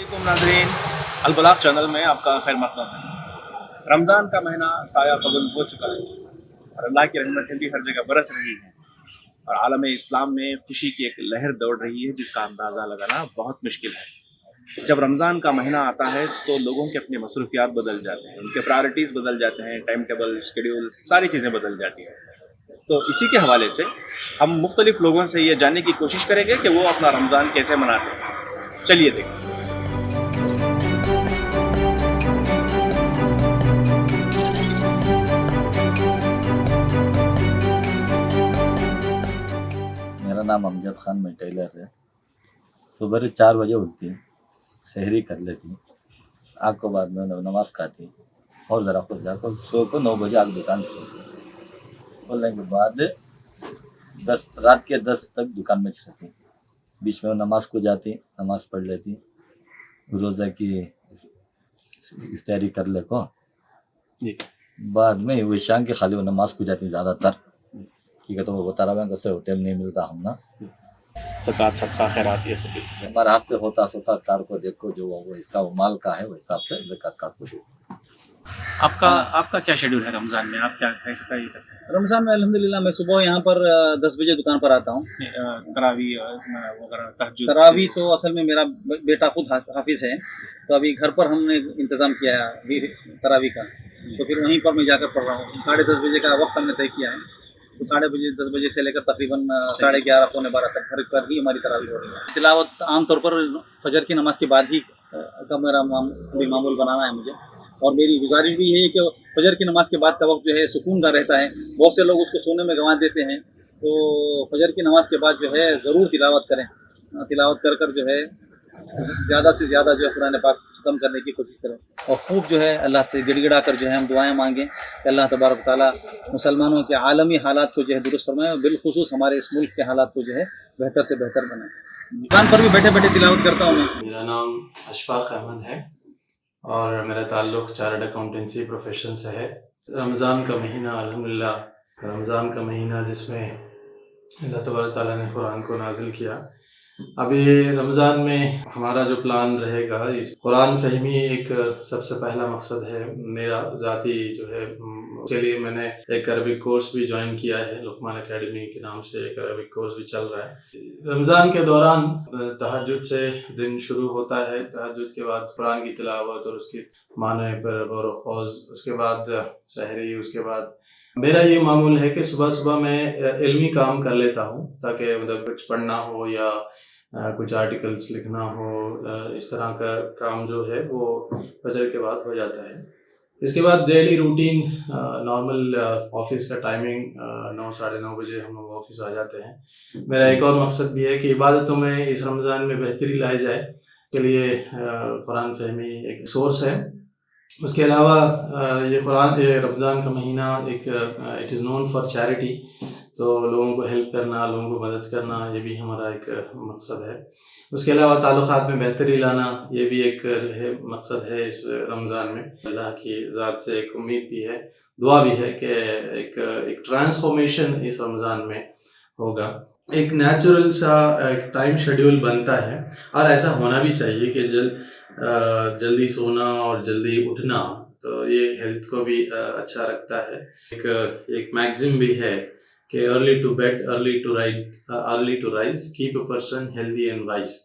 वालेकुम नाज़रीन, अलबलाग चैनल में आपका खैर मक़दम है। रमज़ान का महीना साया फ़गन हो चुका है और अल्लाह की रहमतें भी हर जगह बरस रही हैं और आलम इस्लाम में खुशी की एक लहर दौड़ रही है जिसका अंदाज़ा लगाना बहुत मुश्किल है। जब रमज़ान का महीना आता है तो लोगों के अपने मसरूफियात बदल जाते हैं, उनके प्रायोरिटीज़ बदल जाते हैं, टाइम टेबल, शेड्यूल, सारी चीज़ें बदल जाती हैं। तो इसी के हवाले से हम मुख्तलिफ लोगों से ये जानने की कोशिश करेंगे कि वो अपना रमज़ान कैसे मनाते हैं। चलिए देखते हैं। मेरा नाम अमजद खान, मैं टेलर है। सुबह 4 बजे उठती, शहरी कर लेती, आग को बाद में नमाज खाती और ज़रा खुद जाकर सो को 9 बजे आग दुकान खोलने के बाद रात के 10 तक दुकान में रहती। बीच में नमाज को जाती, नमाज पढ़ लेती, रोज़ा की इफ्तारी कर ले को बाद में वो शाम के खाली वो नमाज को जाती ज़्यादातर, ठीक है। तो वो बता रहा है टाइम नहीं मिलता हम ना, ज़कात, सदका, खैरात ये सब हमारे हाथ से होता कार्ड को देखो, जो वो इसका वो माल का है वो हिसाब से ज़कात कार्ड को देखो। आपका क्या शेड्यूल है रमज़ान में? आप क्या कैसे क्या ये करते हैं? रमज़ान में अल्हम्दुलिल्लाह मैं सुबह यहाँ पर 10 बजे दुकान पर आता हूँ। तरावी वगैरह, तहज्जुद? तरावी तो असल में मेरा बेटा खुद हाफिज़ है, तो अभी घर पर हमने इंतज़ाम किया है तरावी का, तो फिर वहीं पर मैं जाकर पढ़ रहा हूँ। 10:30 बजे का वक्त हमने तय किया है, तो 10:30 बजे से लेकर तकरीबन 11:30 पौने 12 तक घर पर ही हमारी तरावी हो रही है। तिलावत आमतौर पर फजर की नमाज के बाद ही का मेरा मामूल बनाना है मुझे, और मेरी गुजारिश भी है कि फजर की नमाज के बाद का वक्त जो है सुकून का रहता है। बहुत से लोग उसको सोने में गंवा देते हैं, तो फजर की नमाज के बाद जो है ज़रूर तिलावत करें। तिलावत कर कर जो है ज़्यादा से ज़्यादा जो है कुरान पाक ख़त्म करने की कोशिश करें, और खूब जो है अल्लाह से गिड़गिड़ा कर जो है हम दुआएं मांगें कि अल्लाह तबारक ताला मुसलमानों के आलमी हालात को जो है दुरुस्त फरमाए, और बिलखुसूस हमारे इस मुल्क के हालात को जो है बेहतर से बेहतर बनाए। दुकान पर भी बैठे बैठे तिलावत करता हूँ मैं। मेरा नाम अशफाक अहमद है और मेरा ताल्लुक़ चार्टर्ड अकाउंटेंसी प्रोफेशन से है। रमज़ान का महीना, अल्हम्दुलिल्लाह रमज़ान का महीना जिसमें अल्लाह तबारक ताला ने कुरान को नाजिल किया। अभी रमज़ान में हमारा जो प्लान रहेगा, इस कुरान फ़हमी एक सबसे पहला मकसद है मेरा ज़ाती जो है। उसके लिए मैंने एक अरबिक कोर्स भी ज्वाइन किया है, लुकमान एकेडमी के नाम से एक अरबिक कोर्स भी चल रहा है। रमज़ान के दौरान तहज्जुद से दिन शुरू होता है, तहज्जुद के बाद कुरान की तिलावत और उसके माने पर गौर व ख़ौज़, उसके बाद सहरी, उसके बाद मेरा ये मामूल है कि सुबह सुबह मैं इल्मी काम कर लेता हूँ, ताकि मतलब कुछ पढ़ना हो या कुछ आर्टिकल्स लिखना हो, इस तरह का काम जो है वो फजर के बाद हो जाता है। इसके बाद डेली रूटीन नॉर्मल ऑफिस का टाइमिंग 9 साढ़े 9 बजे हम लोग ऑफिस आ जाते हैं। मेरा एक और मकसद भी है कि इबादतों में इस रमज़ान में बेहतरी लाई जाए, के लिए कुरान फ़हमी एक सोर्स है। उसके अलावा ये रमज़ान का महीना एक it is known for charity, तो लोगों को हेल्प करना, लोगों को मदद करना, ये भी हमारा एक मकसद है। उसके अलावा ताल्लुक़ात में बेहतरी लाना, ये भी एक मकसद है इस रमज़ान में। अल्लाह की ज़ात से एक उम्मीद भी है, दुआ भी है कि एक ट्रांसफॉर्मेशन इस रमज़ान में होगा। एक नेचुरल सा एक टाइम शेड्यूल बनता है, और ऐसा होना भी चाहिए कि जल्दी सोना और जल्दी उठना, तो ये हेल्थ को भी अच्छा रखता है। एक मैक्सिम भी है कि early to bed early to rise keep a person healthy and wise.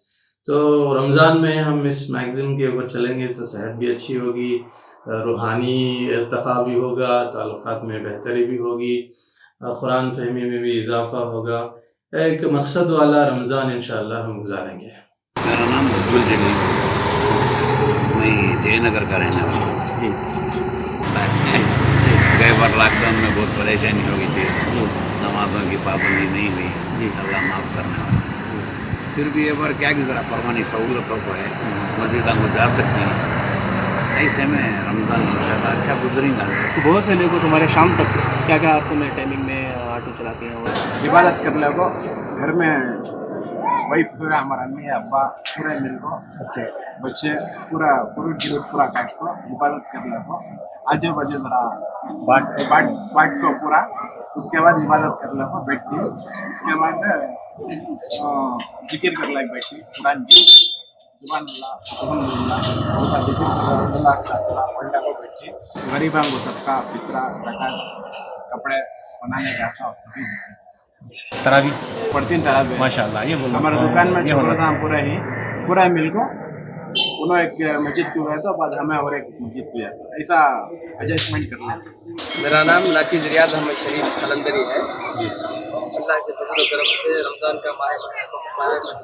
तो रमज़ान में हम इस मैक्सिम के ऊपर चलेंगे तो सेहत भी अच्छी होगी, रूहानी इर्तिक़ा भी होगा, ताल्लुक़ात में बेहतरी भी होगी, कुरान फ़हमी में भी इजाफ़ा होगा। एक मकसद वाला रमज़ान इंशाअल्लाह हम गुजारेंगे। मेरा नाम अब्दुल जलील, मैं जयनगर का रहने वाला हूँ जी। गए बार लॉकडाउन में बहुत परेशानी हो गई थी, नमाज़ों की पाबंदी नहीं हुई जी, अल्लाह माफ़ करने वाला है। फिर भी एक बार क्या कि ज़रा परवानी सहूलतों को है, मस्जिदों को जा सकती हैं, ऐसे में रमज़ान इंशाअल्लाह अच्छा गुजरेगा। सुबह से लेकर तुम्हारे शाम तक क्या क्या आपको मैं टाइमिंग में ऑटो चलाती हैं? और इबादत कर लो को घर में वाइफ हमारा अम्मी अब्बा पूरे मिल को अच्छे बच्चे पूरा पूरा काट को इबादत कर लो को आजू बाजू जरा बाट को पूरा, उसके बाद इबादत कर लो को बैठ के, उसके बाद जिक्र कर लो बैठ के कुरान की, असा देखील पडल्यावर भेटची गरिबांको सबका फितरा रकात कपड़े बनाने का था सभी तरावी पड़ती तरह माशाल्लाह, ये बोलो हमारे दुकान में छोड़ था पूरा मिल को उन्होंने एक मस्जिद को गया तो बाद हमें और एक मस्जिद को जाता ऐसा एडजस्टमेंट कर लेते। मेरा नाम नाचिद रियाज अहमद शरीफ खलंदरी है जी। अल्लाह के फजल और करम से रमज़ान का महीना आ रहा है।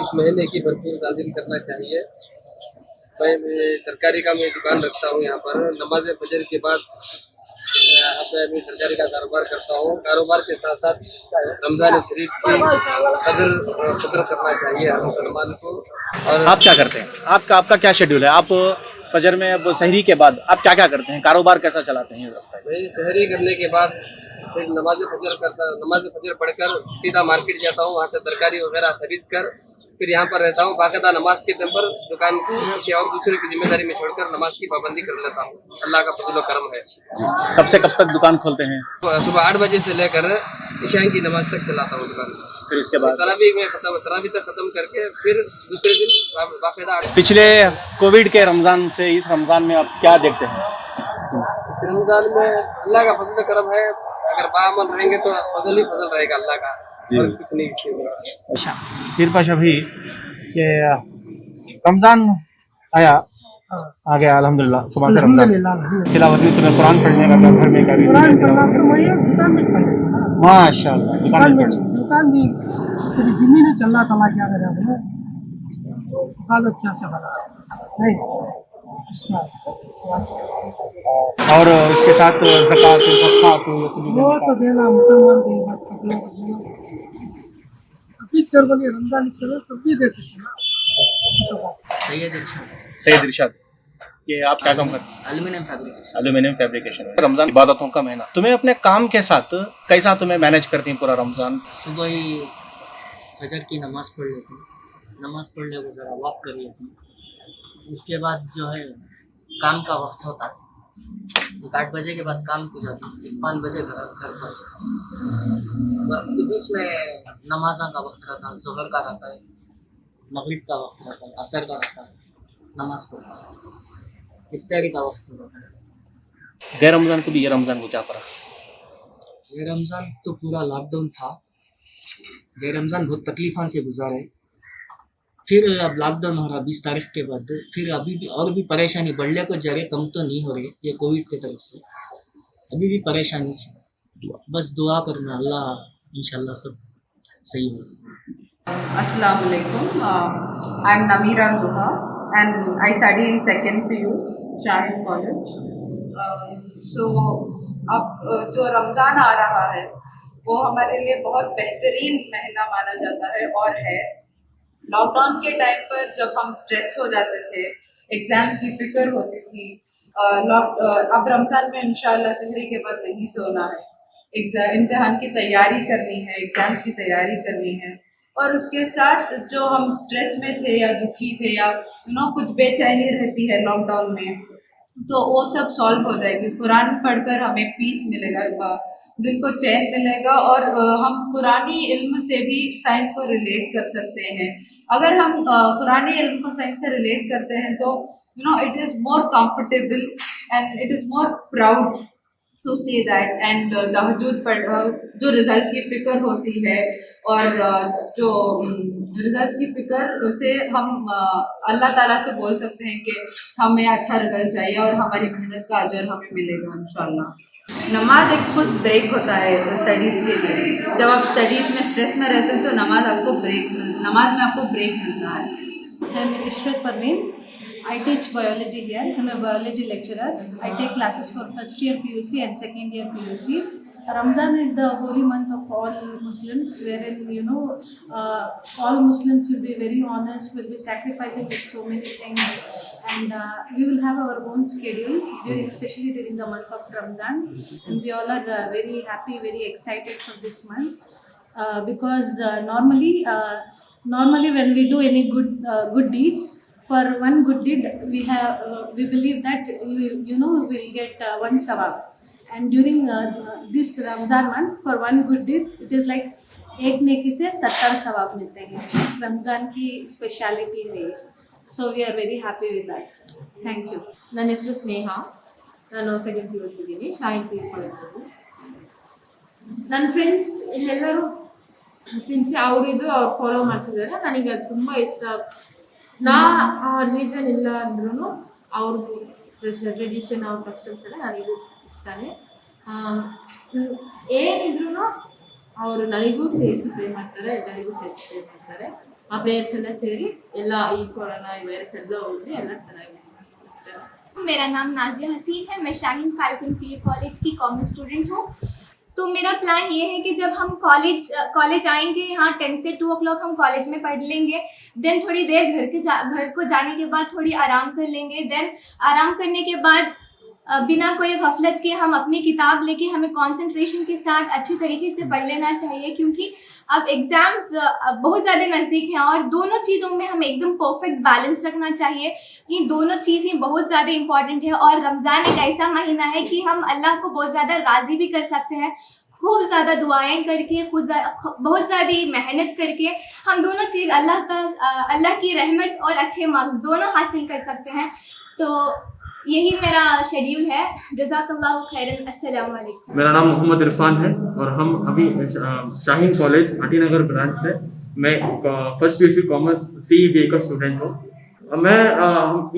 इस महीने की भरपूर ताज़ीम करना चाहिए। मैं तरकारी का मैं दुकान रखता हूँ यहाँ पर। नमाज फजर के बाद यहाँ पे मैं तरकारी का कारोबार करता हूँ। कारोबार के साथ साथ रमज़ान शरीफ की कदर करना चाहिए हर मुसलमान को। और आप क्या करते हैं? आपका क्या शेड्यूल है? आप फजर में अब सहरी के बाद आप क्या क्या करते हैं? कारोबार कैसा चलाते हैं? मैं सहरी करने के बाद फिर नमाज फजर पढ़कर सीधा मार्केट जाता हूँ। वहाँ से तरकारी वगैरह खरीद कर फिर यहाँ पर रहता हूँ। बाकायदा नमाज के टाइम पर दुकान किसी और दूसरे की जिम्मेदारी में छोड़कर नमाज की पाबंदी कर लेता हूँ। अल्लाह का फजल और करम है। कब से कब तक दुकान खोलते हैं? सुबह 8 बजे से लेकर ईशान की नमाज तक चलाता हूँ दुकान। फिर इसके बाद तरावी तक खत्म करके फिर दूसरे दिन बाकायदा पिछले कोविड के रमज़ान से इस रमज़ान में आप क्या देखते हैं? इस रमज़ान में अल्लाह का फजल और करम है। अगर बाअमल रहेंगे तो फजल ही फजल रहेगा अल्लाह का, और कुछ नहीं इसके ऊपर। अच्छा फिर पाशा भी कि रमज़ान आया आ गया अल्हम्दुलिल्लाह। सुबह से रमज़ान तिलावत में तुम्हें कुरान पढ़ने का घर में कभी माशाल्लाह दुकान भी तेरी जिम्मी ने चल रहा था क्या करे आपने हालत क्या से बना नहीं और उसके साथ ज़कात ज़कात ये सभी वो तो देना मुसलमान की बात अभी कर बोलिए रमजान चलो तब भी दे सकते ना। सैयद इरशाद, ये आप क्या काम करते हैं? Aluminium fabrication. रमज़ान इबादतों का महीना, तुम्हें अपने काम के साथ कैसा तुम्हें मैनेज करती हैं पूरा रमज़ान? सुबह ही फजर की नमाज़ पढ़ लेती हूँ। नमाज़ पढ़ ले वो ज़रा वॉक कर लेती हूँ। उसके बाद जो है काम का वक्त होता है। 8 बजे के बाद काम को जाती हूँ। 5 बजे घर पहुँच जाती हूँ। बीच में नमाज़ों का वक्त रहता है। ज़ोहर का रहता है, मगरिब का वक्त रहता है, असर का रहता है, नमाज़ पढ़ता है, इफ्तारी का वक्त रहता है। गैर रमज़ान को भी ये रमज़ान को क्या फ़र्क? ये रमज़ान तो पूरा लॉकडाउन था। ये रमज़ान बहुत तकलीफ़ों से गुजारे। फिर अब लॉकडाउन हो रहा 20 तारीख के बाद। फिर अभी भी और भी परेशानी बढ़ने को जा रही, कम तो नहीं हो रही ये कोविड की तरफ से। अभी भी परेशानी है। बस दुआ करना अल्लाह इंशाल्लाह सब सही हो। Assalamu alaikum. I am Namira Zuha and I study in 2nd PU Shahid College. So अब जो रमज़ान आ रहा है वो हमारे लिए बहुत बेहतरीन महीना माना जाता है और है। लॉकडाउन के टाइम पर जब हम स्ट्रेस हो जाते थे, एग्ज़ाम्स की फ़िक्र होती थी, अब रमज़ान में इंशाल्लाह सहरी के बाद नहीं सोना है, इम्तिहान की तैयारी करनी है, एग्ज़ाम्स की तैयारी करनी है। और उसके साथ जो हम स्ट्रेस में थे या दुखी थे या कुछ बेचैनी रहती है लॉकडाउन में, तो वो सब सॉल्व हो जाएगी। कुरान पढ़कर हमें पीस मिलेगा, दिल को चैन मिलेगा और हम कुरानी इल्म से भी साइंस को रिलेट कर सकते हैं। अगर हम कुरानी इल्म को साइंस से रिलेट करते हैं तो it is more comfortable and it is more proud to say that. And तहज्जुद पढ़ जो रिजल्ट की फ़िक्र होती है और जो रिजल्ट की फ़िक्र से हम अल्लाह ताला से बोल सकते हैं कि हमें अच्छा रिजल्ट चाहिए और हमारी मेहनत का अजर हमें मिलेगा इंशाल्लाह। नमाज एक खुद ब्रेक होता है स्टडीज़ के लिए। जब आप स्टडीज़ में स्ट्रेस में रहते हैं तो नमाज में आपको ब्रेक मिलता है। I am Ishrat Parveen. I teach biology here. I am a biology lecturer. I take classes for first year PUC and second year PUC. Ramzan is the holy month of all Muslims, wherein all Muslims will be very honest, will be sacrificing with so many things, and we will have our own schedule especially during the month of Ramzan, and we all are very happy, very excited for this month because normally when we do any good deeds, for one good deed we believe that we'll get one sawab, and during this Ramzan month for one good deed it is like एक नेकी से 70 सवाब मिलते हैं। रमज़ान की speciality है ये, so we are very happy with that. Thank you. ನನ್ನ ಹೆಸರು ಸ್ನೇಹ, ನಾನು ಸೆಕೆಂಡ್ ಪಿ ಯು ಓದ್ತಿದ್ದೀನಿ ಶಾಹಿನ್ ಪಿ ಯು ಕಾಲೇಜಲ್ಲಿ. ನನ್ನ ಫ್ರೆಂಡ್ಸ್ ಇಲ್ಲೆಲ್ಲರೂ ಮುಸ್ಲಿಮ್ಸ್, ಅವ್ರು ಫಾಲೋ ಮಾಡ್ತಿದ್ದಾರೆ. ನನಗೆ ಅದು ತುಂಬ ಇಷ್ಟ. ನಾ ಆ ರಿಲಿಜನ್ ಇಲ್ಲ ಅಂದ್ರೂ ಅವ್ರದ್ದು ಟ್ರೆಡಿಷನ್, ಅವ್ರ ಕಸ್ಟಮ್ಸ್ ಎಲ್ಲ ನನಗೂ ಇಷ್ಟನೇ. ಏನಿದ್ರು ಅವರು ನನಗೂ ಸೇರಿಸಿ ಪ್ರೇ ಮಾಡ್ತಾರೆ, ಎಲ್ಲರಿಗೂ ಸೇರಿಸಿ ಪ್ರೇ ಮಾಡ್ತಾರೆ. ಆ ಪ್ರೇಯರ್ಸ್ ಎಲ್ಲ ಸೇರಿ ಎಲ್ಲ ಈ ಕೊರೋನಾ ವೈರಸ್ ಎಲ್ಲ ಹೋಗಿ ಎಲ್ಲ ಚೆನ್ನಾಗಿ ಇಷ್ಟ. मेरा नाम नाजिया हसीन है, मैं शाहीन फाल्कन पीयू कॉलेज की कॉमर्स स्टूडेंट हूँ। तो मेरा प्लान ये है कि जब हम कॉलेज आएंगे, यहाँ 10 से 2 o'clock हम कॉलेज में पढ़ लेंगे, देन थोड़ी देर घर को जाने के बाद थोड़ी आराम कर लेंगे। देन आराम करने के बाद बिना कोई गफलत के हम अपनी किताब लेके हमें कंसंट्रेशन के साथ अच्छी तरीके से पढ़ लेना चाहिए, क्योंकि अब एग्ज़ाम्स बहुत ज़्यादा नज़दीक हैं और दोनों चीज़ों में हमें एकदम परफेक्ट बैलेंस रखना चाहिए कि दोनों चीज़ें बहुत ज़्यादा इंपॉर्टेंट है। और रमज़ान एक ऐसा महीना है कि हम अल्लाह को बहुत ज़्यादा राज़ी भी कर सकते हैं, खूब ज़्यादा दुआएं करके, बहुत ज़्यादा मेहनत करके हम दोनों चीज़ अल्लाह की रहमत और अच्छे मार्क्स दोनों हासिल कर सकते हैं। तो यही मेरा शेड्यूल है। जज़ाकल्लाहु खैरन। अस्सलाम वालेकुम। मेरा नाम मोहम्मद इरफान है और हम अभी शाहीन कॉलेज आटीनगर ब्रांच से, मैं फर्स्ट पीयूसी कॉमर्स CEBA का स्टूडेंट हूँ। मैं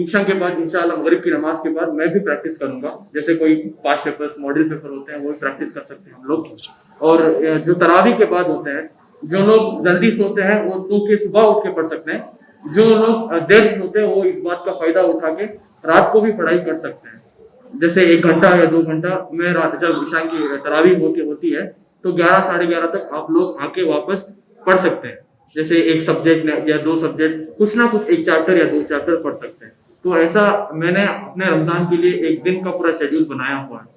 ईशा के बाद इंशाअल्लाह मगरिब की नमाज के बाद मैं भी प्रैक्टिस करूँगा। जैसे कोई 5 पेपर्स मॉडल पेपर होते हैं वो भी प्रैक्टिस कर सकते हैं हम लोग। और जो तरावी के बाद होते हैं, जो लोग जल्दी सोते हैं वो सो के सुबह उठ के पढ़ सकते हैं। जो लोग देर से सोते हैं वो इस बात का फ़ायदा उठा के रात को भी पढ़ाई कर सकते हैं। जैसे 1 घंटा या 2 घंटा में जब ईशा की तरावी होती है तो 11 साढ़े 11 तक आप लोग आके वापस पढ़ सकते हैं। जैसे एक सब्जेक्ट या 2 सब्जेक्ट, कुछ ना कुछ 1 चैप्टर या 2 चैप्टर पढ़ सकते हैं। तो ऐसा मैंने अपने रमज़ान के लिए एक दिन का पूरा शेड्यूल बनाया हुआ है।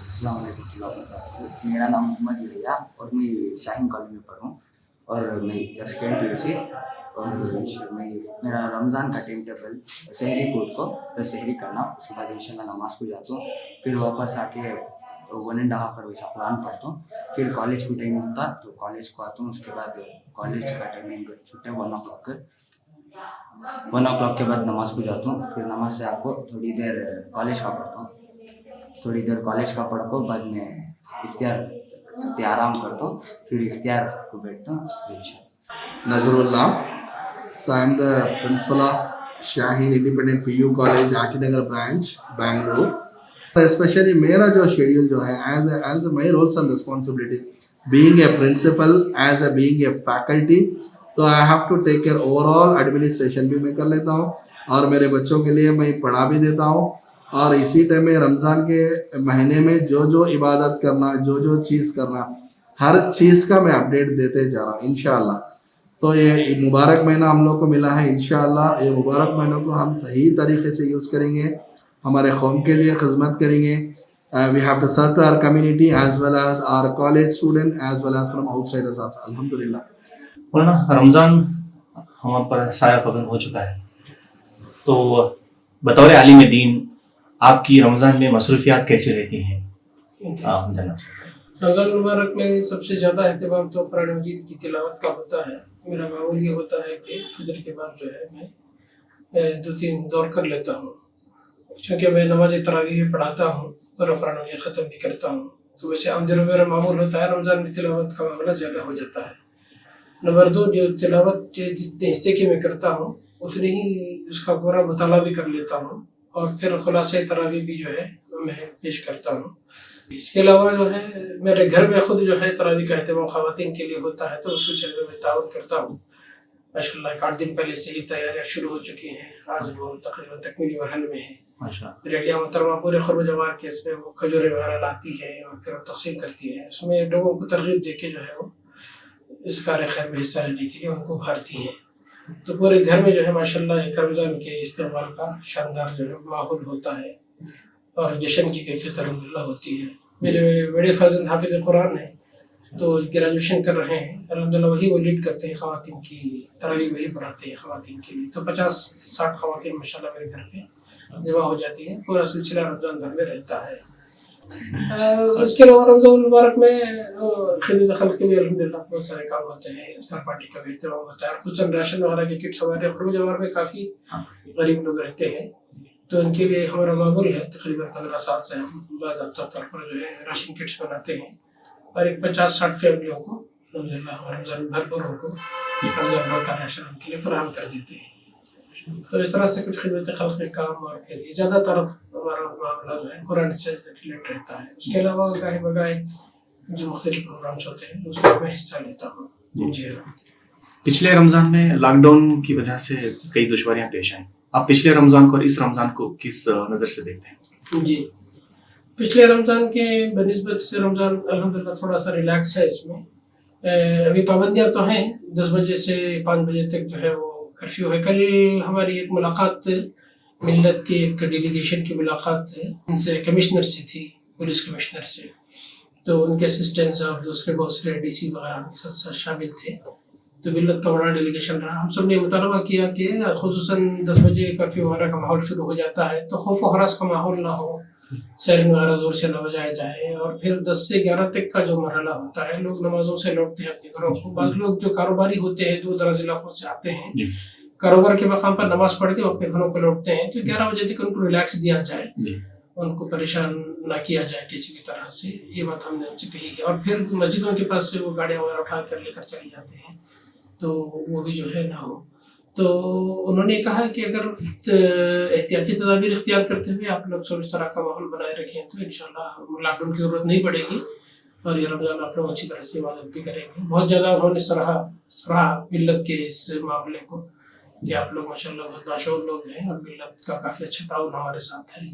अस्सलाम वालेकुम। मेरा नाम मोहम्मद यहिया और मैं शाहीन कॉलेज में पढ़ूँ और मैं सेकेंड PUC। और मेरा रमज़ान का टाइम टेबल सहरी को तो सहरी करना, उसके बाद इंशाल्लाह नमाज़ को जाता हूँ, फिर वापस आके 1.5 आवर वैसा कुरान पढ़ता हूँ। फिर कॉलेज को टाइम होता तो कॉलेज को आता हूँ, उसके बाद कॉलेज का टाइमिंग छुट्टी 1 o'clock के बाद नमाज़ को जाता हूँ। फिर नमाज से आपको थोड़ी देर कॉलेज का पढ़ता हूँ, थोड़ी देर कॉलेज का पढ़ को बाद में इफ्तियार आराम करता हूँ, फिर इफ्तियार को बैठता हूँ। Nazrullah. So I am the principal of Shaheen Independent PU College, Atinagar branch, Bangalore. Especially मेरा जो शेड्यूल जो है as my roles and responsibility, being a principal, being a faculty, so I have to take care overall administration भी मैं कर लेता हूँ और मेरे बच्चों के लिए मैं पढ़ा भी देता हूँ। और इसी टाइम में रमज़ान के महीने में जो इबादत करना, जो चीज़ करना, हर चीज़ का मैं अपडेट देते जा रहा हूँ इंशाअल्लाह। तो ये मुबारक महीना हम लोग को मिला है, इंशाअल्लाह ये मुबारक महीनों को हम सही तरीके से यूज़ करेंगे, हमारे कौम के लिए खिदमत करेंगे। We have to serve to our community as well as our college student as well as from outsiders also. अल्हम्दुलिल्लाह। बोलना रमज़ान हम पर साया फगन हो चुका है, तो बतौर आलिम दीन आपकी रमज़ान में मसरूफियात कैसी रहती हैं? रमज़ान मुबारक में सबसे ज़्यादा अहतमाम तो कुरान मजीद की तिलावत का होता है। मेरा मामूल ये होता है कि फजर के बाद जो है मैं 2-3 दौर कर लेता हूँ, क्योंकि मैं नमाज तरावी में पढ़ाता हूँ, पूरा कुरान मजीद ख़त्म भी करता हूँ। तो वैसे आम दिनों में मेरा मामूल होता है, रमज़ान में तिलावत का मामला ज़्यादा हो जाता है। नंबर 2, जो तिलावत जितने हिस्से की मैं करता हूँ उतनी ही उसका पूरा मुताला भी कर लेता हूँ और फिर खुलासे तरावी भी जो है मैं पेश करता हूँ। इसके अलावा जो है मेरे घर में खुद जो है तरावी का अहतमाम ख़वातीन के लिए होता है, तो उस सिलसिले में ताउन करता हूँ। माशाअल्लाह 8 दिन पहले से ही तैयारियाँ शुरू हो चुकी हैं, आज वो तकरीबन तकमीली मरहल में है। रेडिया मोहतरमा पूरे खुरब जवार के इसमें वो खजूरें वगैरह लाती है और फिर वो तकसीम करती है, उसमें लोगों को तरगीब दे के जो है वो इस कार्य खैर में हिस्सा लेने के लिए उनको भारती हैं। तो पूरे घर में जो है माशाअल्लाह एक रमज़ान के इस्तेमाल का शानदार जो है माहौल होता है और जश्न की कैफियत अल्हम्दुलिल्लाह होती है। मेरे बड़े फर्जंद हाफिज़ कुरान हैं, तो ग्रेजुएशन कर रहे हैं अल्हम्दुलिल्लाह, वही वो लीड करते हैं, ख़वातीन की तरावी वही पढ़ाते हैं ख़वातीन के लिए। तो 50-60 ख़वातीन माशाअल्लाह मेरे घर पे जमा हो जाती हैं, पूरा सिलसिला रमज़ान भर में रहता है। उसके अलावा रमज़ान मुबारक में खिदमत खल्क़ के भी अल्हम्दुलिल्लाह बहुत सारे काम होते हैं। इफ्तार पार्टी का भी एहतमाम होता है, खुसूसन राशन वगैरह की किट्स हमारे खरूज अवार में काफ़ी गरीब लोग रहते हैं, तो उनके लिए हमारा मामूल है तकरीबन 15 साल से हम बाज़ाब्ता तौर पर जो है राशन किट्स बनाते हैं और एक 50-60 फैमिलियों को अल्हम्दुलिल्लाह रमज़ान भरपूर उनको रमज़ान भर का राशन उनके लिए फराहम कर देते हैं। तो इस तरह से कुछ खिदमत खल्क़ के काम और फिर ज़्यादातर हमारा मामला जो है कुरान से रिलेट रहता है। उसके अलावा गाहे बगाहे जो मुख्तलिफ प्रोग्राम्स होते हैं उसमें मैं हिस्सा लेता हूँ। जी हाँ। पिछले रमज़ान में लॉकडाउन की वजह से कई दुश्वारियां पेश आईं। आप पिछले रमज़ान को और इस रमज़ान को किस नज़र से देखते हैं? जी, पिछले रमज़ान के बनिस्बत से रमज़ान अल्हम्दुलिल्लाह थोड़ा सा रिलैक्स है। इसमें अभी पाबंदियाँ तो हैं, 10 बजे से 5 बजे तक जो है वो कर्फ्यू है। कल हमारी एक मुलाकात मिल्लत की एक डेलीगेशन की मुलाकात इनसे कमिश्नर से थी, पुलिस कमिश्नर से, तो उनके असिस्टेंट्स और दूसरे बहुत से डीसी वगैरह उनके साथ शामिल थे। तो मिल्लत का बड़ा डेलीगेशन रहा। हम सब ने मुतालबा किया कि खुसूसन 10 बजे कर्फ्यू वगैरह का माहौल शुरू हो जाता है तो खौफ व हरास का माहौल ना हो, सायरन वगैरह ज़ोर से न बजाया जाए और फिर 10 से 11 तक का जो मरहला होता है लोग नमाज़ों से लौटते हैं अपने घरों को। बाज़ लोग जो कारोबारी होते हैं दूर दराज इलाकों से आते हैं, कारोबार के मकाम पर नमाज पढ़ के अपने घरों को लौटते हैं, तो 11 बजे तक उनको रिलैक्स दिया जाए, उनको परेशान ना किया जाए किसी भी तरह से, ये बात हमने उनसे कही है। और फिर मस्जिदों के पास से वो गाड़ियाँ वगैरह उठा कर लेकर चले जाते हैं, तो वो भी जो है ना हो। तो उन्होंने कहा कि अगर एहतियाती तदाबीर इख्तियार करते हुए आप लोग सब इस तरह का माहौल बनाए रखें तो इंशाल्लाह लॉकडाउन की ज़रूरत नहीं पड़ेगी और ये रमज़ान आप लोग अच्छी तरह से इबादत भी करेंगे। बहुत ज़्यादा उन्होंने सराहा मिल्लत के इस मामले को कि आप लोग माशाल्लाह बहुत बाशऊर लोग हैं और मिल्लत का काफ़ी अच्छा ताउन हमारे साथ है।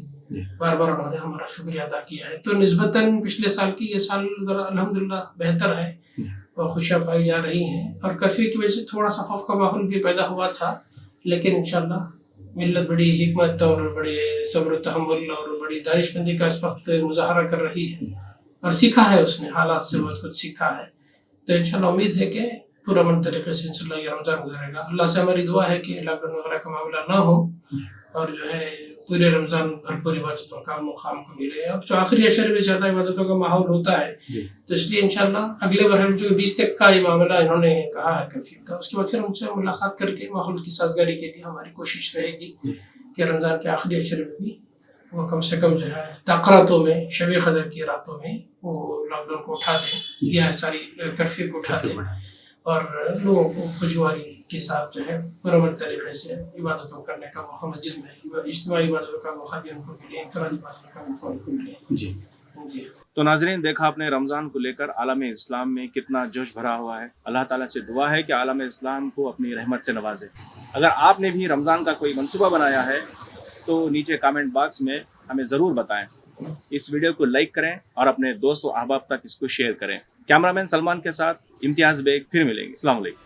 बार बार उन्होंने हमारा शुक्रिया अदा किया है। तो निस्बतन पिछले साल की ये साल ज़रा अल्हम्दुलिल्लाह बेहतर है और खुशियाँ पाई जा रही हैं। और कर्फ्यू की वजह से थोड़ा सा खौफ का माहौल भी पैदा हुआ था, लेकिन इंशाल्लाह मिल्लत बड़ी हिकमत और बड़े सब्र तहम्मुल और बड़ी दानिशमंदी का इस वक्त मुजाहरा कर रही है और सीखा है, उसने हालात से बहुत कुछ सीखा है। तो इंशाल्लाह उम्मीद है कि पूरा मन तरीके से इंशाल्लाह ये रमज़ान गुजरेगा। अल्लाह से हमारी दुआ है कि लॉकडाउन वगैरह का मामला ना हो और जो है पूरे रमज़ान भरपूर इबादतों का मुकाम को मिले। अब जो आखिरी अशरे में ज़्यादा इबादतों का माहौल होता है, तो इसलिए इंशाल्लाह अगले बरहम जो 20 तक का ये मामला इन्होंने कहा है कर्फ्यू का, उसके बाद फिर उनसे मुलाकात करके माहौल की साजगारी के लिए हमारी कोशिश रहेगी कि रमज़ान के आखिरी अशरे में भी वो कम से कम जो है ताक़रातों में, शब क़दर की रातों में वो लॉकडाउन को उठा दें या सारी कर्फ्यू को उठा दें और लोगों को खुशगवारी के साथ जो है पुरअमन तरीके से इबादतों करने का मौका, मस्जिद में इज्तिमाई इबादतों का मौका भी उनको मिले, इंफरादी इबादतों का मौका उनको मिले। जी तो नाज़रीन, देखा आपने रमज़ान को लेकर आलम इस्लाम में कितना जोश भरा हुआ है। अल्लाह ताला से दुआ है कि आलम इस्लाम को अपनी रहमत से नवाजे। अगर आपने भी रमज़ान का कोई मंसूबा बनाया है तो नीचे कमेंट बॉक्स में हमें ज़रूर बताएं। इस वीडियो को लाइक करें और अपने दोस्त व अहबाब तक इसको शेयर करें। कैमरामैन सलमान के साथ इम्तियाज़ बेग, फिर मिलेंगे। अस्सलाम वालेकुम।